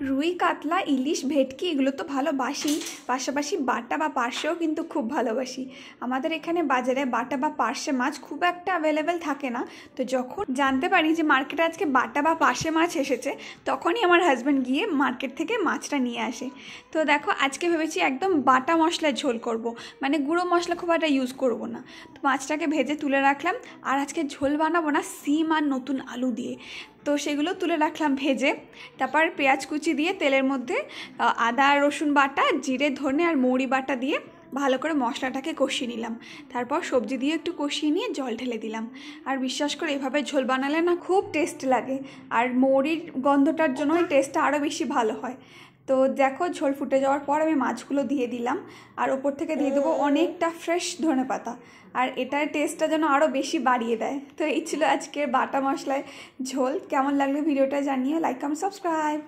রুই, কাতলা, ইলিশ, ভেটকি এগুলো তো ভালোবাসি, পাশাপাশি বাটা বা পার্শেও কিন্তু খুব ভালোবাসি। আমাদের এখানে বাজারে বাটা বা পার্শে মাছ খুব একটা অ্যাভেলেবেল থাকে না, তো যখন জানতে পারি যে মার্কেটে আজকে বাটা বা পার্শে মাছ এসেছে, তখনই আমার হাজব্যান্ড গিয়ে মার্কেট থেকে মাছটা নিয়ে আসে। তো দেখো আজকে ভেবেছি একদম বাটা মশলায় ঝোল করব, মানে গুঁড়ো মশলা খুব একটা ইউজ করব না। তো মাছটাকে ভেজে তুলে রাখলাম, আর আজকে ঝোল বানাবো না সিম আর নতুন আলু দিয়ে, তো সেগুলো তুলে রাখলাম ভেজে। তারপর পেঁয়াজ কুচি দিয়ে তেলের মধ্যে আদা রসুন বাটা, জিরে ধনে আর মৌরি বাটা দিয়ে ভালো করে মশলাটাকে কষিয়ে নিলাম। তারপর সবজি দিয়ে একটু কষিয়ে নিয়ে জল ঢেলে দিলাম। আর বিশ্বাস করে এভাবে ঝোল বানালে না খুব টেস্ট লাগে, আর মৌরির গন্ধটার জন্য এই টেস্টটা আরও বেশি ভালো হয়। তো দেখো ঝোল ফুটে যাওয়ার পর আমি মাছগুলো দিয়ে দিলাম, আর ওপর থেকে দিয়ে দেবো অনেকটা ফ্রেশ ধনেপাতা, আর এটার টেস্টটা যেন আরও বেশি বাড়িয়ে দেয়। তো এই ছিল আজকের বাটা মশলায় ঝোল। কেমন লাগলো ভিডিওটা জানিয়ে লাইক কমেন্ট সাবস্ক্রাইব।